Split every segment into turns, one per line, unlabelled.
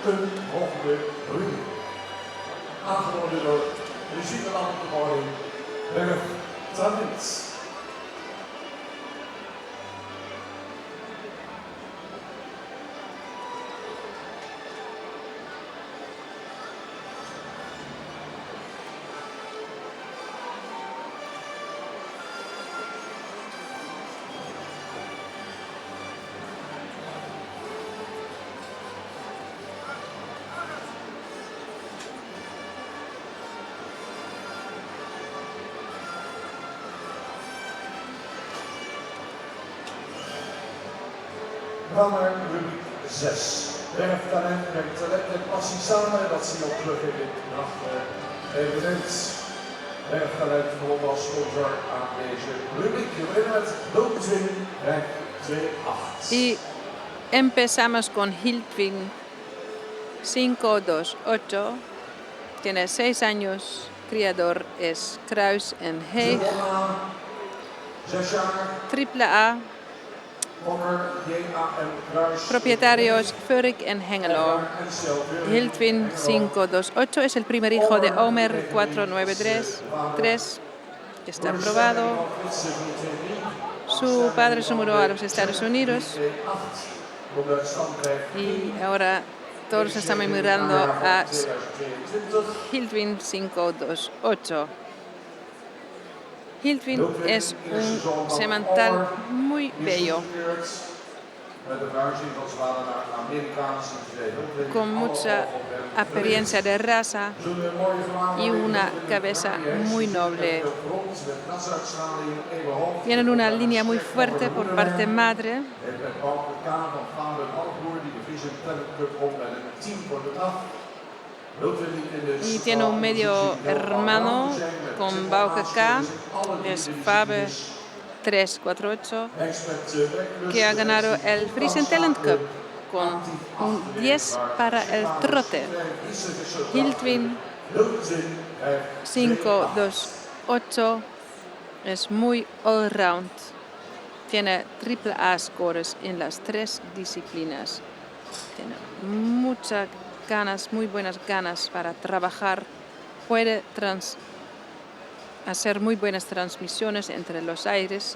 een volgende rubriek. Aangeboden door Regieland de Morning, Berg Talent. We gaan naar rubriek 6. Bergtalent, bergtalent en passie samen. Dat zie je ook terug in dit prachtige evenement. Bergtalent gewonnen als sponsor aan deze rubriek. We beginnen met Hildwin, Berg 2-8.
Y empezamos con Hildwin 528. Tiene 6 años. Criador es Kruis en Heeg. Triple A. Propietarios Furik en Hengelo. Hildwin 528 es el primer hijo de Omer 493, que está aprobado. Su padre se mudó a los Estados Unidos y ahora todos estamos mirando a Hildwin 528. Hildwin es un semental muy bello, con mucha apariencia de raza y una cabeza muy noble. Tienen una línea muy fuerte por parte madre. Y tiene un medio hermano con Bauke K, es Fabe 348, que ha ganado el Friesen Talent Cup con un 10 para el trote. Hildwin 528 es muy all-round. Tiene triple A scores en las 3 disciplinas. Tiene muchas ganas, muy buenas ganas para trabajar. Puede hacer muy buenas transmisiones entre los aires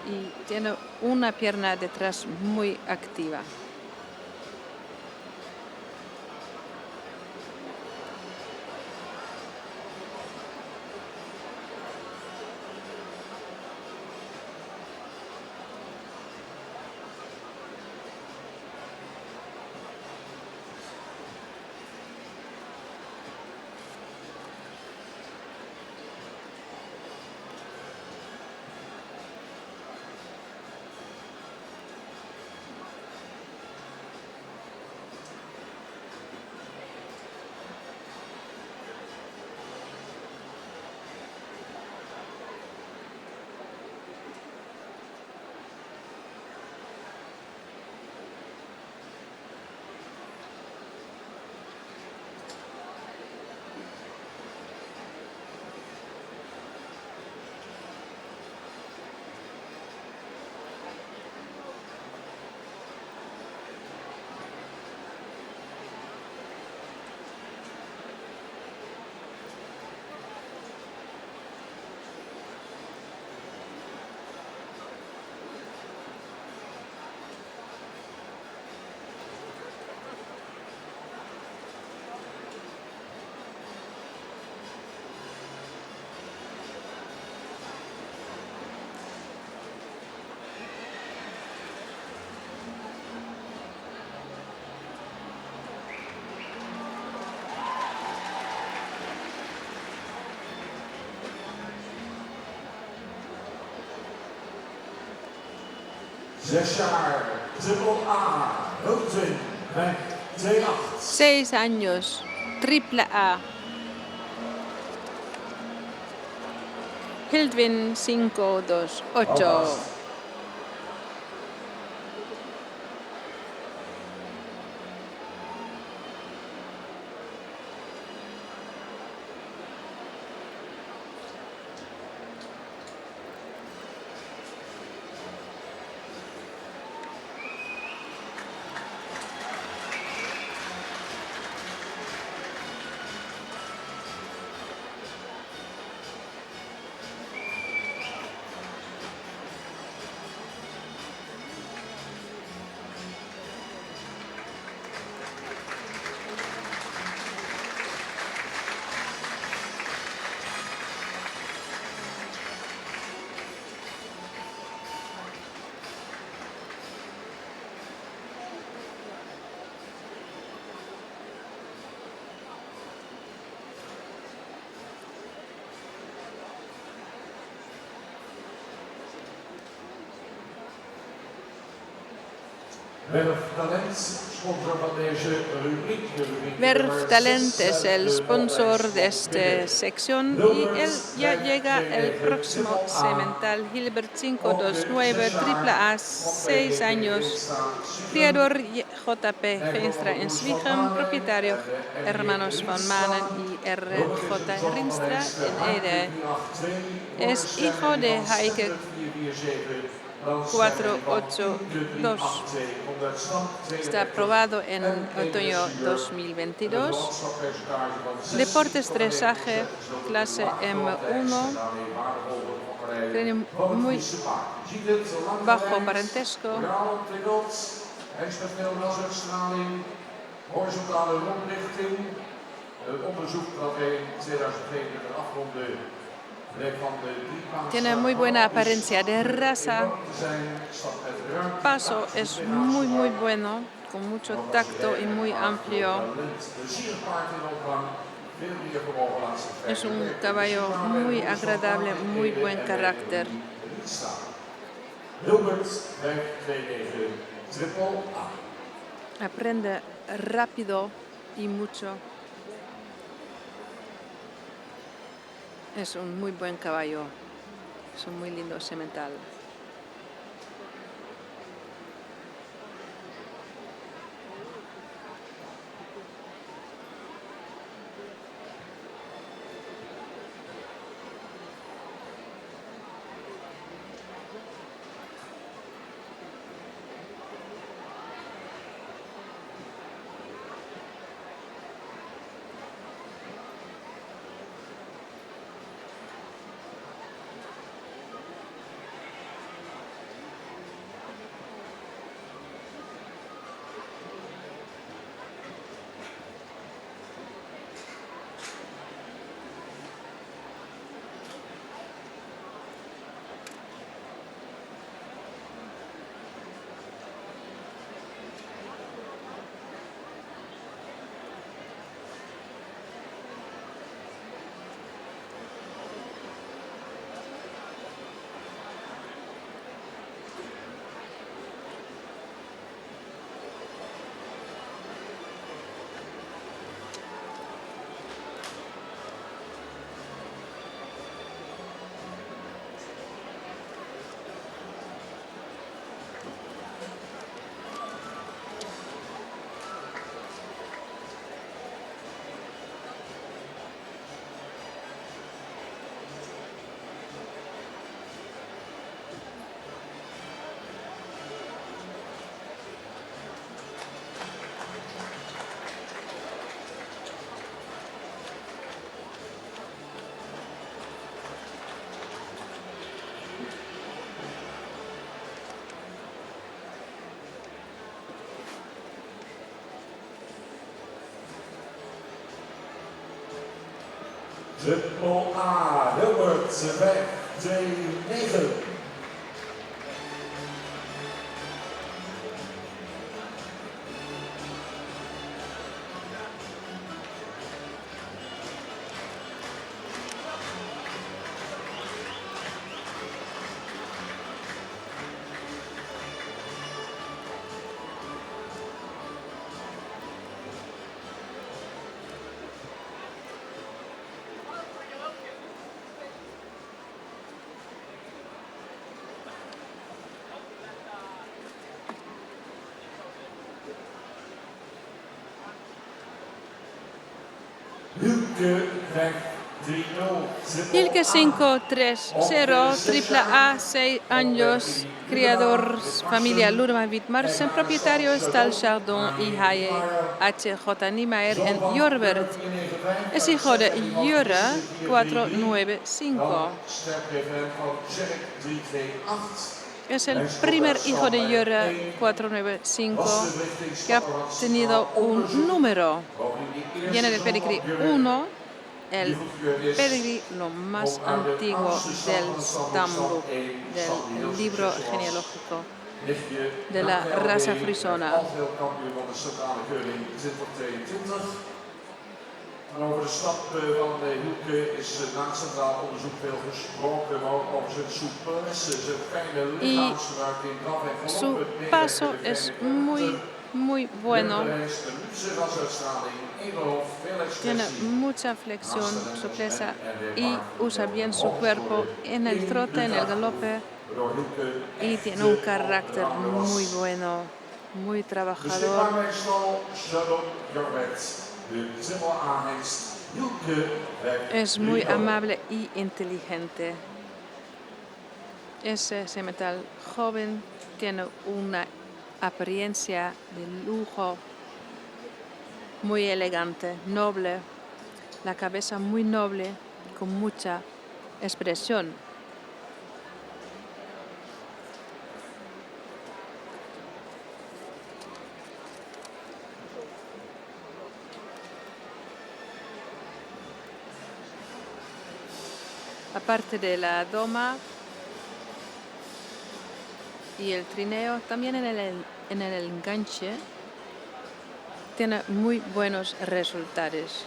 y tiene una pierna detrás muy activa.
Zes jaar, triple A, Hildwin, Berg 2-8.
6 años, triple A. Hildwin 528. Werftalent es el sponsor de esta sección y él ya llega el próximo semental Hilbert 529 AAA 6 años, criador JP Veenstra en Zwiegem, propietario hermanos Van Manen y RJ Rienstra en Ede. Es hijo de Heike 482. Está aprobado en otoño 2022. Deportes dresaje, clase M1. Tiene muy bajo parentesco. Tiene muy buena apariencia de raza. Paso es muy bueno, con mucho tacto y muy amplio. Es un caballo muy agradable, muy buen carácter. Aprende rápido y mucho. Es un muy buen caballo. Es un muy lindo semental.
Triple A, Hilbert 529.
Hilke 530, AAA 6 años, criador familia Lurma Wittmarsen, propietario Stal Chardon y Haie H.J. Niemeyer en Jorbert. Es hijo de Jurre 495. Es el primer hijo de Jurre 495 que ha tenido un número. Viene del pedigrí 1, el pedigrí lo más antiguo del Stamboek, del libro genealógico de la raza frisona.
En over de stap van Hielke is na het Centraal Onderzoek veel gesproken, maar ook over zijn souplesse, zijn fijne lichaamswerk in draf en galop.
Su paso es muy bueno. Tiene mucha flexión, supleza y usa bien su cuerpo en el trote, en el galope y tiene un carácter muy bueno, muy trabajador. Es muy amable y inteligente. Ese semental joven tiene una apariencia de lujo muy elegante, noble, la cabeza muy noble, con mucha expresión. Aparte de la doma y el trineo, también en el enganche tiene muy buenos resultados.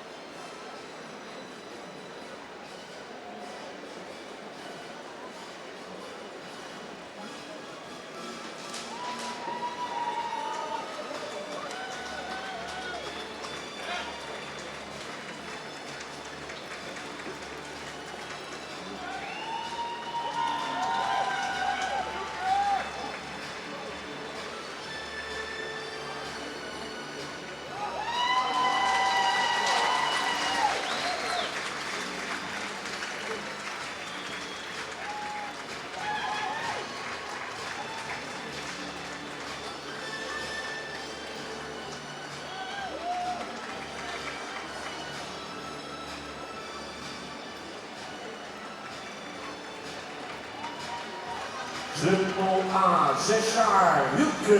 Triple A, 6 jaar, Hielke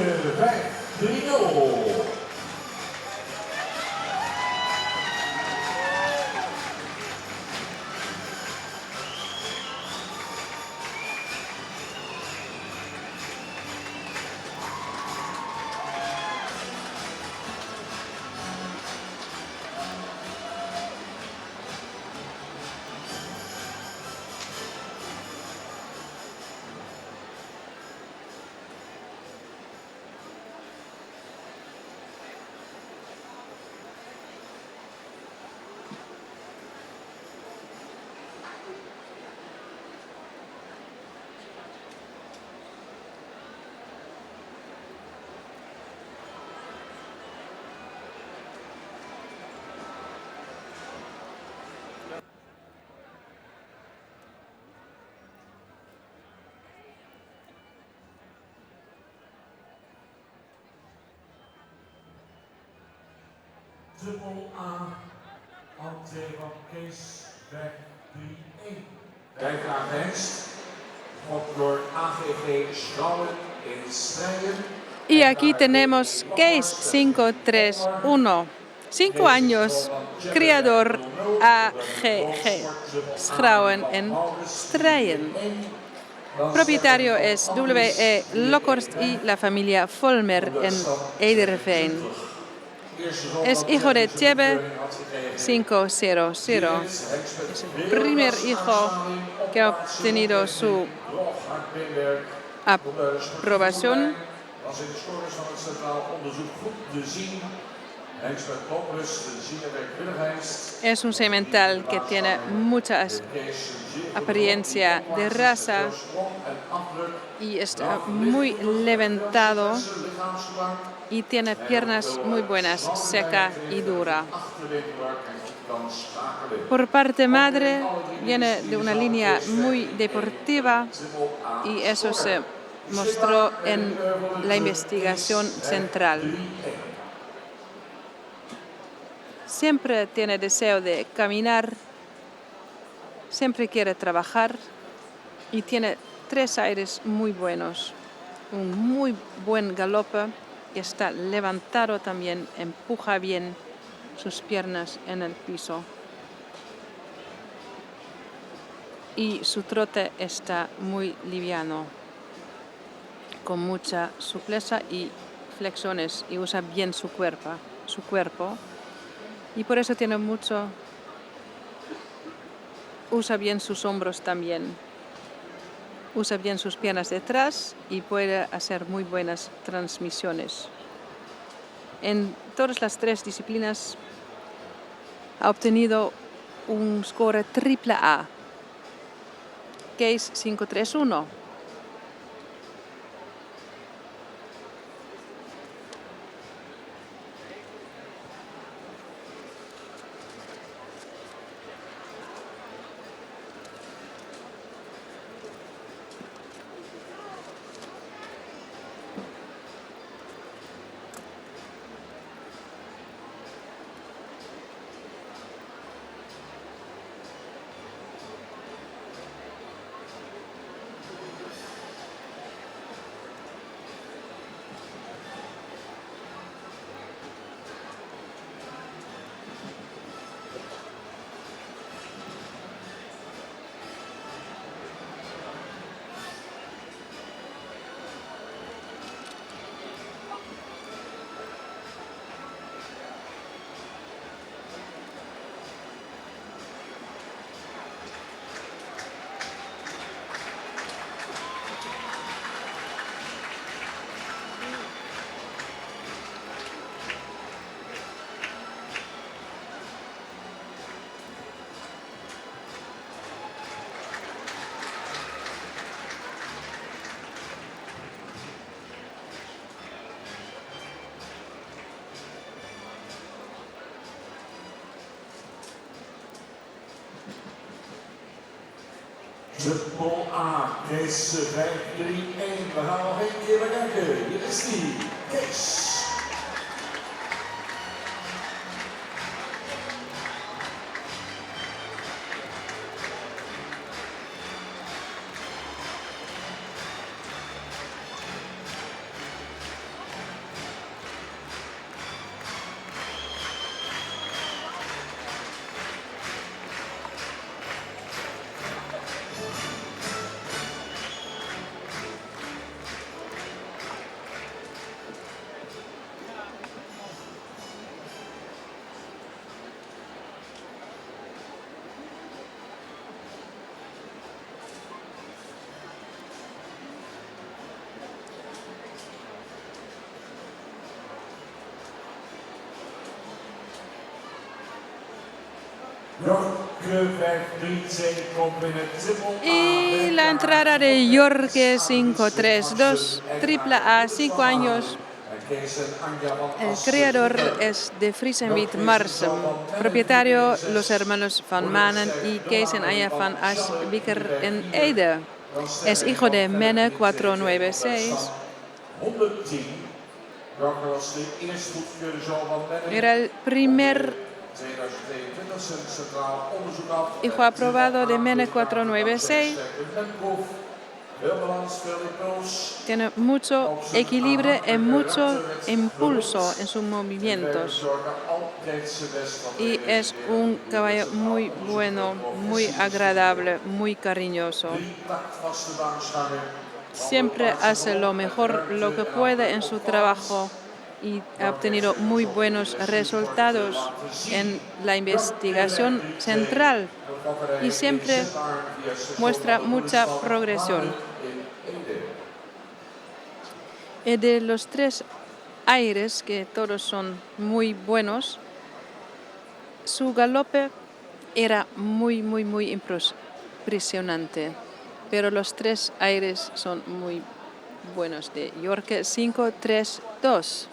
5-3-0. Triple A, entree van Kees, weg 3-1. Rijvaarhengst, op door AGG Schouwen in Strijen.
Y aquí tenemos Kees 5-3-1. 5 años, criador AGG Schrouwen en Strijen. Propietario es W.E. Lokhorst y la familia Volmer en Ederveen. Es hijo de Tjebe 500. Es el primer hijo que ha obtenido su aprobación.
Was in de scores van het Centraal Onderzoek goed te zien. Hengst met toprust, de zeer werkwilligheid.
Es un semental que tiene mucha apariencia de raza y está muy levantado y tiene piernas muy buenas, seca y dura. Por parte madre viene de una línea muy deportiva y eso se mostró en la investigación central. Siempre tiene deseo de caminar, siempre quiere trabajar y tiene 3 aires muy buenos. Un muy buen galope, está levantado también, empuja bien sus piernas en el piso. Y su trote está muy liviano, con mucha supleza y flexiones, y usa bien su cuerpo. y por eso tiene mucho, usa bien sus hombros también, usa bien sus piernas detrás y puede hacer muy buenas transmisiones. En todas las tres disciplinas ha obtenido un score AAA, Case 531.
De Pool A, Kees 531. We gaan nog één keer bekijken. Hier is die, Kees.
Y la entrada de Jorge 532, AAA, 5 años. El creador es de Friesewit Marsum, propietario los hermanos Van Manen y Kees en Anja van Aswiker en Ede. Es hijo de Menne 496. Era el primer hijo aprobado de Menne 496. Tiene mucho equilibrio y mucho impulso en sus movimientos. Y es un caballo muy bueno, muy agradable, muy cariñoso. Siempre hace lo mejor lo que puede en su trabajo y ha obtenido muy buenos resultados en la investigación central y siempre muestra mucha progresión. Y de los tres aires, que todos son muy buenos, su galope era muy impresionante. Pero los tres aires son muy buenos de Jorge 532.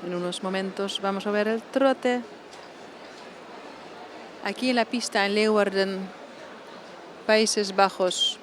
En unos momentos vamos a ver el trote. Aquí en la pista en Leeuwarden, Países Bajos.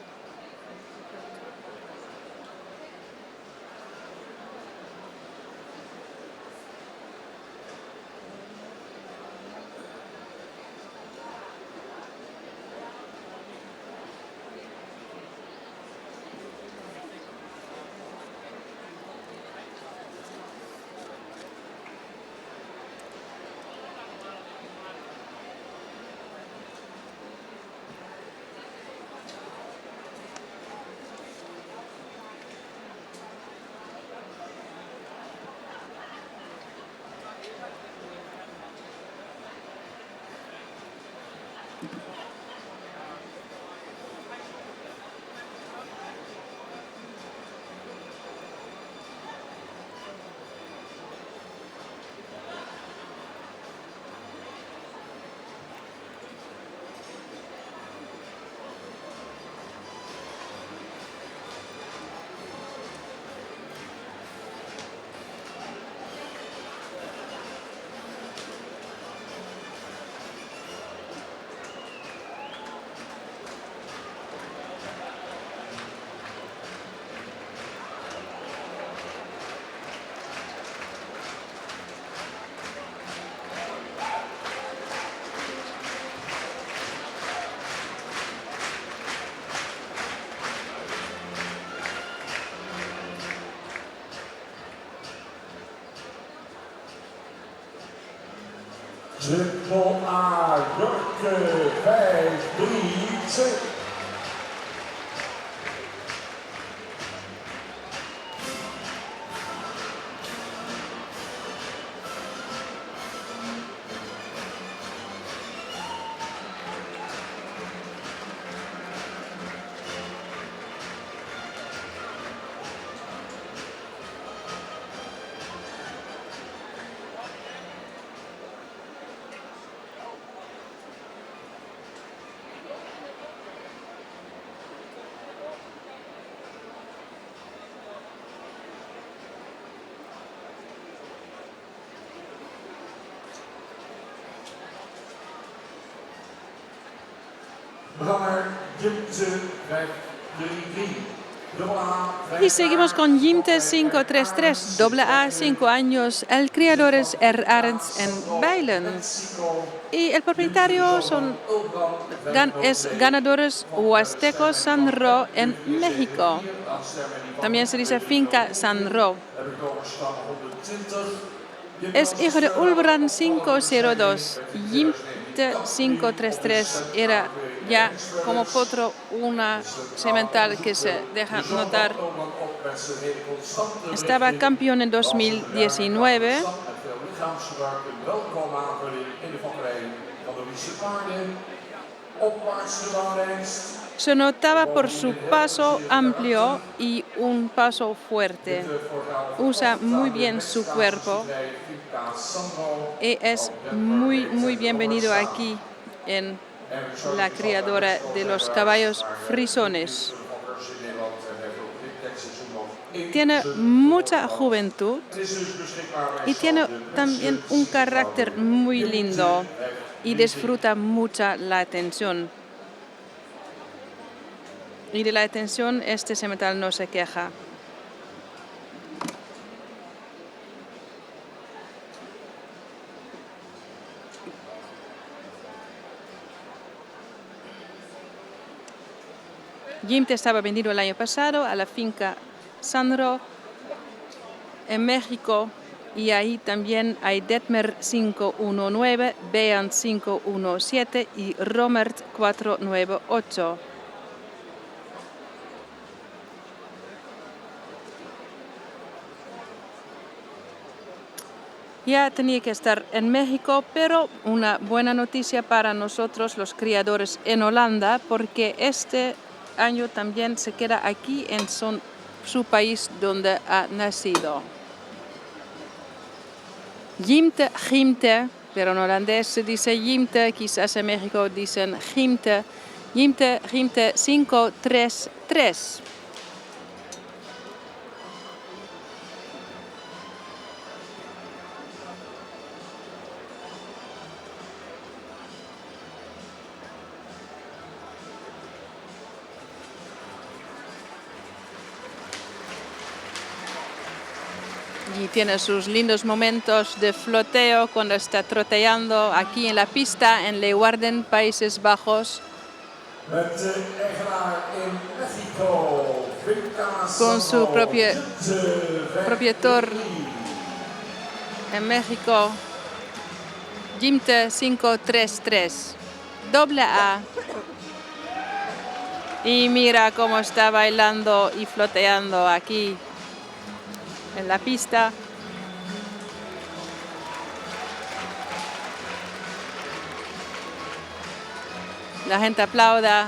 Triple A, Jurke, 5, 3, 2.
Y seguimos con Jimte 533, AA 5 años. El criador es Arends en Beilen. Y el propietario es ganadores huastecos Sanro en México. También se dice Finca Sanro. Es hijo de Ulbran 502. Jimte 533 era ya como potro una semental que se deja notar. Estaba campeón en 2019. Se notaba por su paso amplio y un paso fuerte. Usa muy bien su cuerpo y es muy bienvenido aquí en la criadora de los caballos frisones. Tiene mucha juventud y tiene también un carácter muy lindo y disfruta mucho la atención. Y de la atención este semental no se queja. Jimte estaba vendido el año pasado a la finca Sanro en México y ahí también hay Detmer 519, Bean 517 y Romert 498. Ya tenía que estar en México, pero una buena noticia para nosotros los criadores en Holanda, porque este año también se queda aquí en su país donde ha nacido. Jimte, pero en holandés se dice Jimte, quizás en México dicen Jimte. Jimte 533. Y tiene sus lindos momentos de floteo cuando está troteando aquí en la pista en Leeuwarden, Países Bajos. Con su proprietor en México, Jimte 533, AA. Y mira cómo está bailando y floteando aquí en la pista. La gente aplauda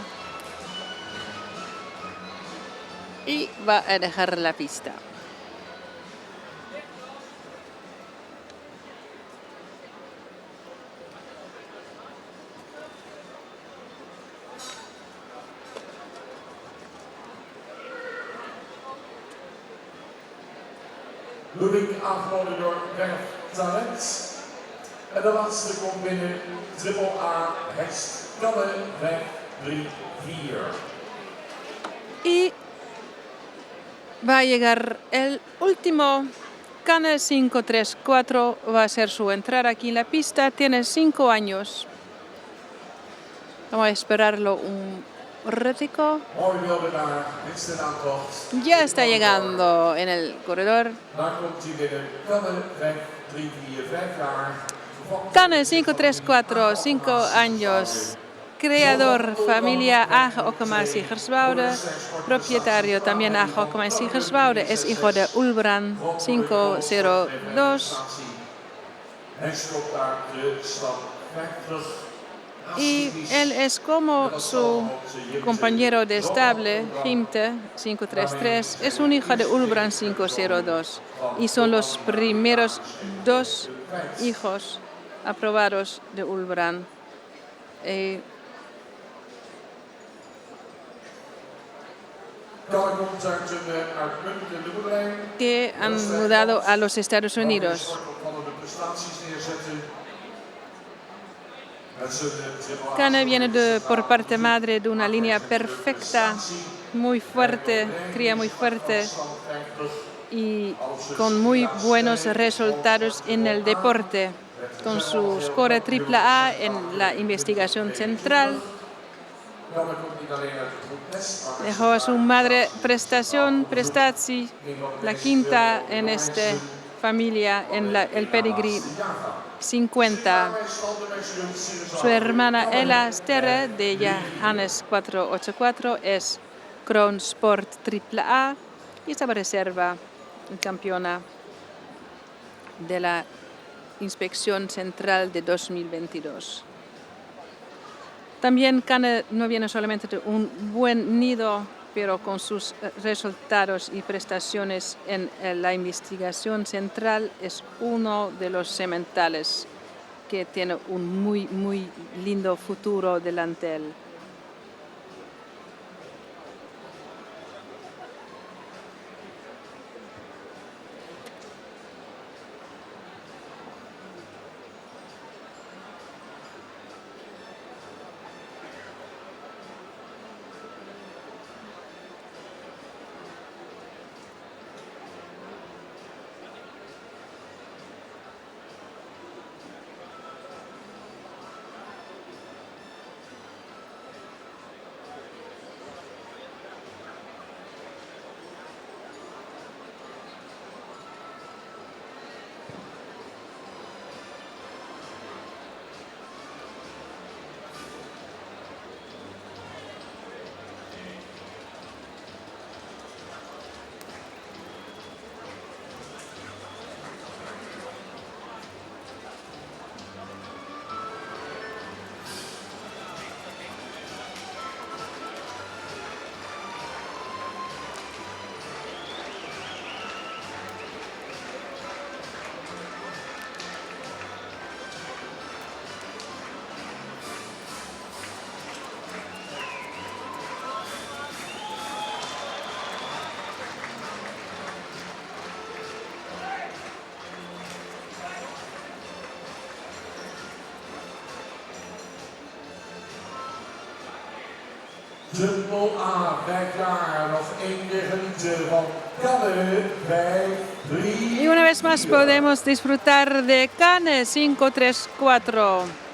y va a dejar la pista.
Ludik aangeboden door Werf Talent. En de laatste komt binnen Triple A Hest Kalle weg 3-4.
Y va a llegar el último. Cane 534 va a ser su entrada aquí en la pista. Tiene 5 años. Vamos a esperarlo un ratico.
Mooi wilde daar, minste aantocht.
Ya está llegando en el corredor.
Daar komt hij binnen. Kalle weg 3-4, 5 jaar.
Cane 534, 5 años. Creador, familia Age Ockema en Siggerswoude. Propietario también Age Ockema en Siggerswoude. Es hijo de Ulbrand 502.
Hij stopt daar de stap 50.
Y él es como su compañero de estable, Gimte 533. Es un hijo de Ulbrand 502. Y son los primeros 2 hijos aprobados de Ulbrand. Que han mudado a los Estados Unidos. Cane viene por parte madre de una línea perfecta, muy fuerte, cría muy fuerte y con muy buenos resultados en el deporte, con su score AAA en la investigación central. Dejó a su madre prestatie, la quinta en esta familia, en el pedigrí 50. Su hermana Ella Sterre de Johannes 484 es Kroon Sport AAA y estaba reserva campeona de la inspección central de 2022. También Cane no viene solamente de un buen nido, pero con sus resultados y prestaciones en la investigación central es uno de los sementales que tiene un muy, muy lindo futuro delante de él.
Triple A, 5 jaar, nog 1 keer genieten van Cane 5-3.
Y una vez más podemos disfrutar de Cane 534.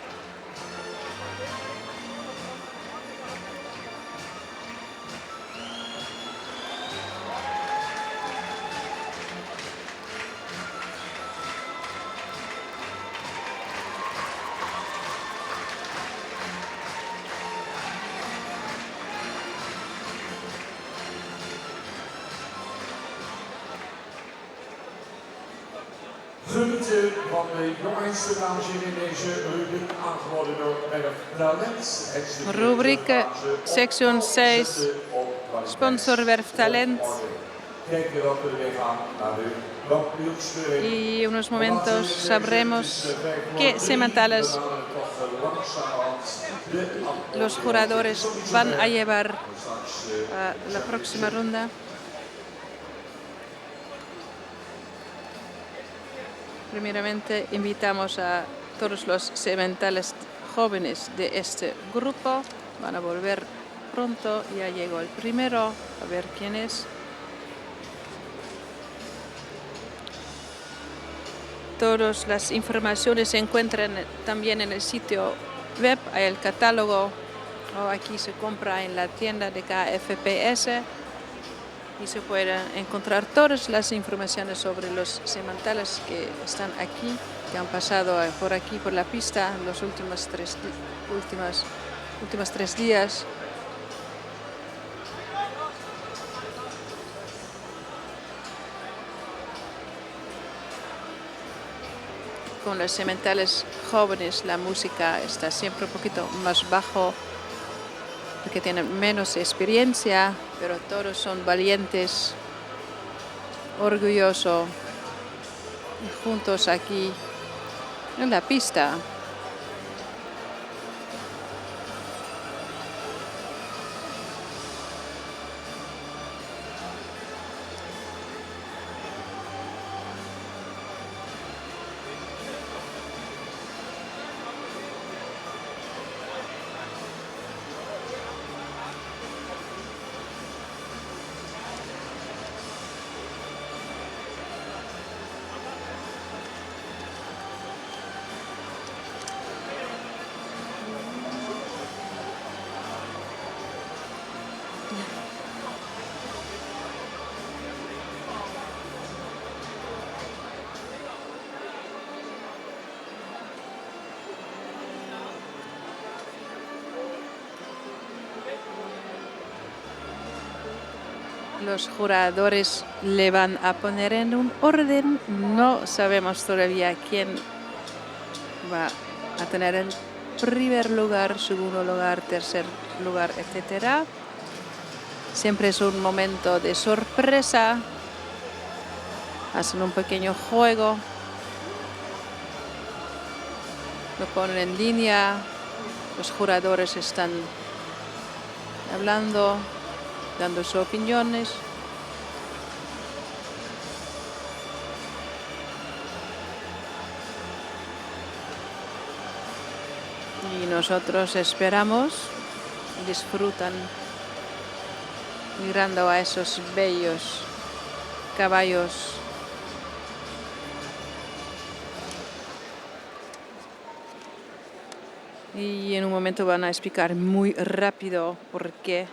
Genieten van de jongensste dames in deze rubriek aangeboden door Werf Talent.
Rubriek sección 6, sponsor Werf Talent.
Kijken welke de weg aan naar de kampioenschap.
Y en unos momentos sabremos qué sementales los jugadores van a llevar a la próxima ronda. Primeramente invitamos a todos los sementales jóvenes de este grupo. Van a volver pronto. Ya llegó el primero. A ver quién es. Todas las informaciones se encuentran también en el sitio web. Hay el catálogo. O aquí se compra en la tienda de KFPS. Y se pueden encontrar todas las informaciones sobre los sementales que están aquí, que han pasado por aquí, por la pista, los últimos tres días. Con los sementales jóvenes la música está siempre un poquito más bajo, porque tienen menos experiencia, pero todos son valientes, orgullosos, y juntos aquí en la pista. Los jugadores le van a poner en un orden. No sabemos todavía quién va a tener el primer lugar, segundo lugar, tercer lugar, etc. Siempre es un momento de sorpresa. Hacen un pequeño juego. Lo ponen en línea. Los jugadores están hablando, dando sus opiniones. Y nosotros esperamos y disfrutan mirando a esos bellos caballos. Y en un momento van a explicar muy rápido por qué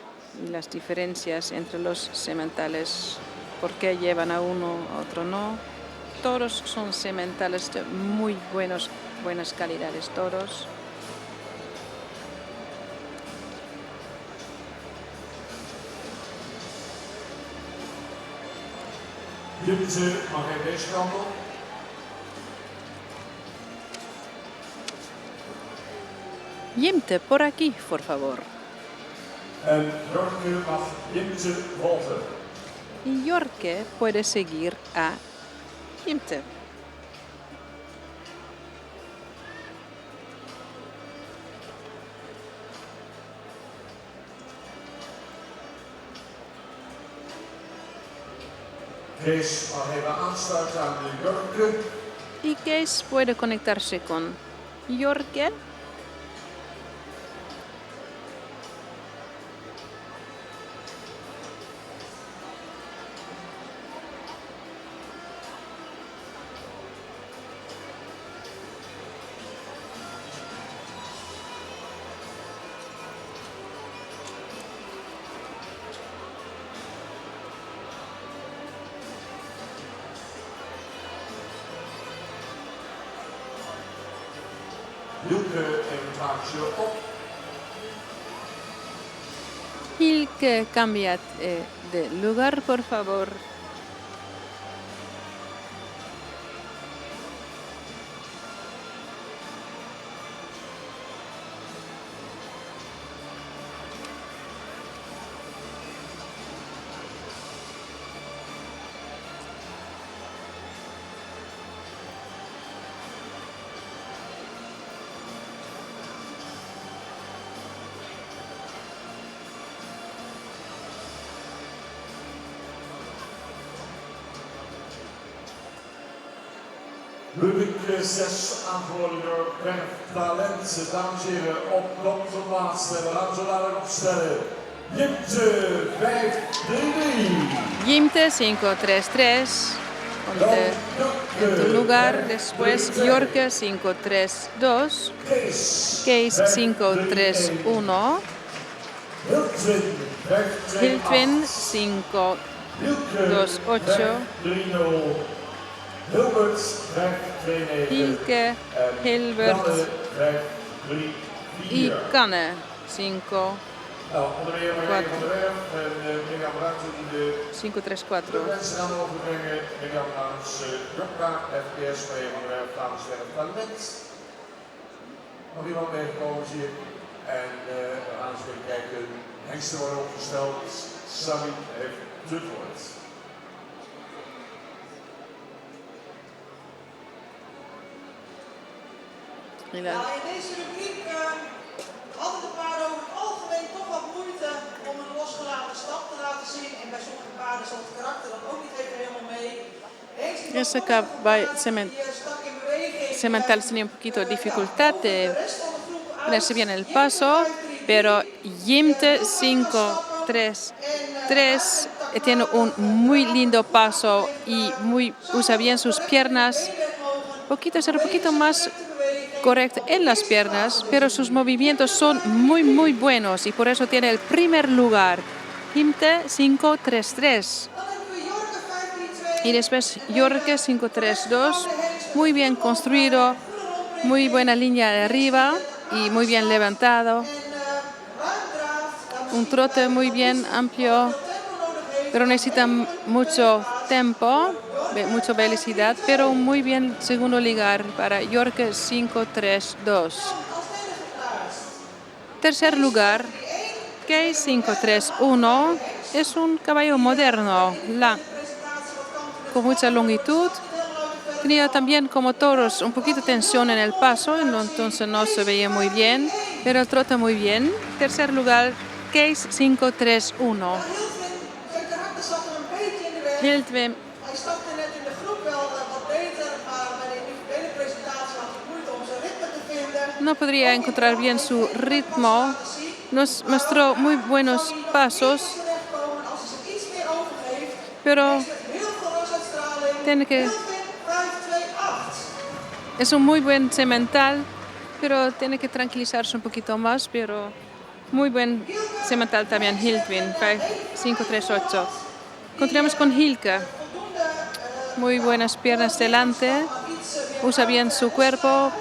y las diferencias entre los sementales, por qué llevan a uno, a otro no. Todos son sementales de muy buenas calidades, todos.
Jimte mag even deze kant op.
Jimte, por aquí, por favor.
En Jorge mag Jimte volgen.
Y Jorge puede seguir a Jimte.
Kees mag even aansluiten aan de Jorge.
Y Kees puede conectarse con Jorge.
Hilke even plaatje op.
Hilke, cambia de lugar, por favor.
Rubik 6 aangehouden door Werftalent. Dames en heren, op de laatste. We gaan zo dadelijk opstellen. Jimte 5-3-3.
Jimte 5-3-3. En tu lugar. Después Jorge 5-3-2. Kees 5-3-1. Hiltwin 5-2-8. Hielke, Hilbert y Canne 5. 5-3-4.
Mensen gaan overbrengen. Mirjam namens Jokka, FPS van Werf namens Werftalent. Nog iemand meegekomen hier. En we gaan eens even kijken. Hengsten worden opgesteld. Sami heeft het woord.
In deze rubriek hadden de paarden over het algemeen toch wat moeite om een losgelaten stap te laten zien. En bij sommige paarden zat het karakter dan ook niet even helemaal mee.
Ese caballo semental tenía un poquito de dificultad de ponerse bien el paso, pero Jimte 5-3-3 tiene un muy lindo paso y usa bien sus piernas. Ser un poquito más correcto en las piernas, pero sus movimientos son muy buenos y por eso tiene el primer lugar. Jimte 5-3-3. Y después Jorge 5-3-2. Muy bien construido, muy buena línea de arriba y muy bien levantado. Un trote muy bien amplio, pero necesita mucho tiempo, mucha velocidad, pero un muy bien segundo lugar para Jorge 5-3-2. Tercer lugar, Kees 5-3-1. Es un caballo moderno, con mucha longitud. Tenía también, como toros, un poquito de tensión en el paso, entonces no se veía muy bien, pero trota muy bien. Tercer lugar, Kees 5-3-1. Hiltwin.
Hij stapte net in de groep wel wat beter, maar bij de individuele presentatie had hij moeite om zijn ritme te vinden.
No podría encontrar bien su ritmo. Nos mostró muy buenos pasos, pero tiene que... Es un muy buen semental, pero tiene que tranquilizarse un poquito más, pero muy buen semental también, Hiltwin, 5-3-8. Continuamos con Hielke. Muy buenas piernas delante, usa bien su cuerpo,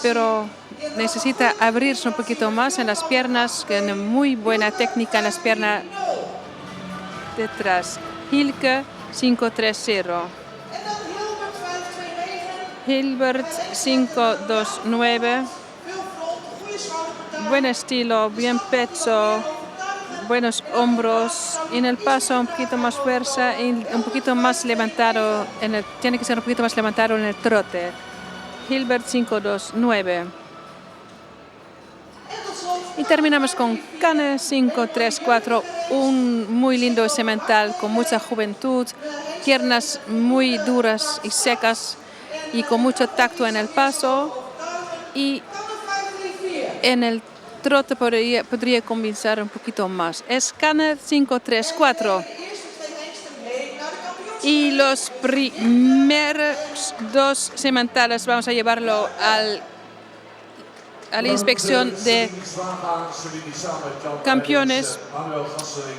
pero necesita abrirse un poquito más en las piernas, tiene muy buena técnica en las piernas detrás. Hielke 5-3-0. Hilbert 5-2-9. Buen estilo, bien pecho, buenos hombros. En el paso un poquito más fuerza y un poquito más levantado. Tiene que ser un poquito más levantado en el trote. Hilbert 5-2-9. Y terminamos con Canne 5-3-4. Un muy lindo semental con mucha juventud, piernas muy duras y secas y con mucho tacto en el paso, y en el trote podría comenzar un poquito más. Es Canne 5-3-4. Y los primeros dos sementales vamos a llevarlo a la inspección de campeones.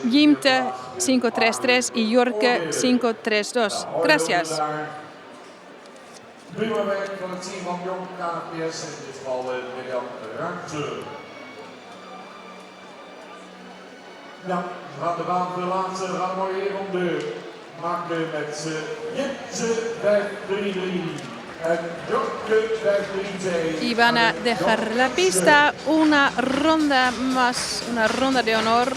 Jimte 5-3-3 y Jorge 5-3-2. Gracias.
Prima werk van het team van Jong KNPS, in dit geval Mirjam Ruimte. Nou, we gaan de baan verlaten, we gaan een mooie ronde maken met Jimte 5-3-3 en Jorge 5-3-2.
Y van a dejar la pista una ronda más, una ronda de honor.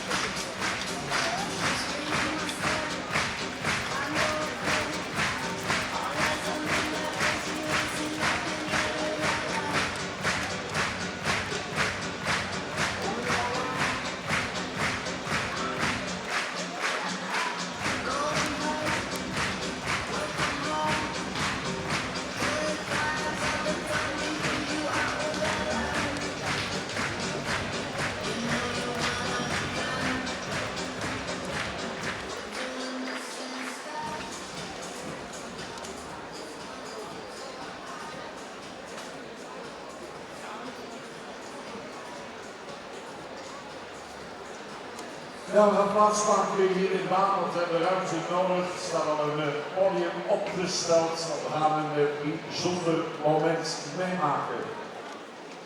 Ja, we gaan plaatsmaken hier in de baan, want we hebben ruimte nodig. Er staat al een podium opgesteld. We gaan een bijzonder moment meemaken.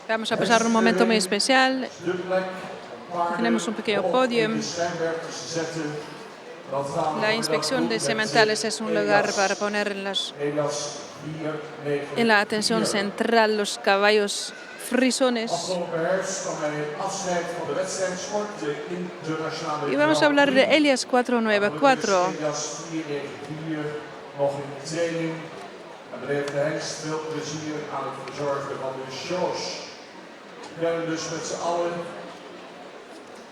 Vamos a pasar un momento muy especial.
De plek,
Tenemos un pequeño podium.
de schijnwerpers zetten. Dat gaan we
La inspección de sementales es un lugar para poner
Elias 4, 9.
en la atención central los caballos frisones.
Afgelopen herfst kwam bij het afscheid van de wedstrijd sport, de internationale.
Y vamos a hablar de Elias 494.
Elias 494 nog in de training. En beleef de Hengst veel plezier aan het verzorgen van de shows. We kennen dus met z'n allen.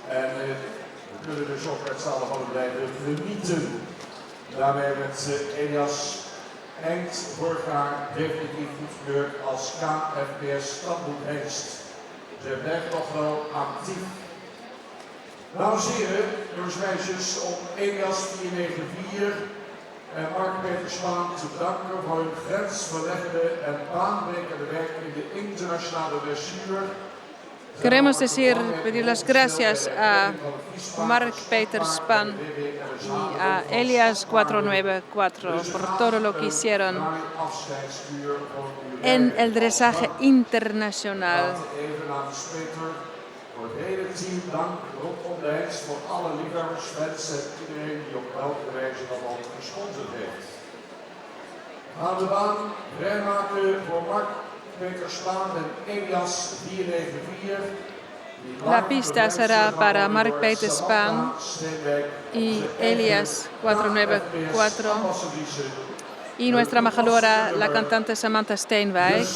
En we kunnen dus ook met z'n allen van blijven genieten. Daarmee werd Elias Hengst vorig jaar definitief goedgekeurd als KFPS Stamboek Hengst. Ze blijft nog wel actief. Dames en heren, jongens en meisjes, om Elias 494 en Mark-Peter Spaan te bedanken voor hun grensverleggende en baanbrekende werk in de internationale dressuur.
Queremos pedir las gracias a Mark Peter Span y a Elias 494 por todo lo que hicieron en el dresaje internacional.
Voor het hele team dank rondom de Hengst voor alle liefhebbers, fans en iedereen die op welke wijze dan ook gesponsord heeft. We gaan de baan vrijmaken voor Mark Peter Spaan en Elias 494.
La pista será para Mark Peter Span y Elias 494 y nuestra embajadora, la cantante Samantha Steinwijk,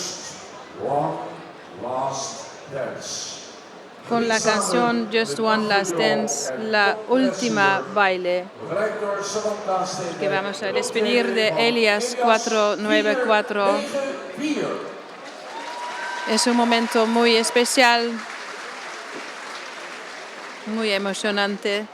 One Last Dance.
con la canción Just One Last Dance, la última baile, que vamos a despedir de Elias 494. Es un momento muy especial, muy emocionante.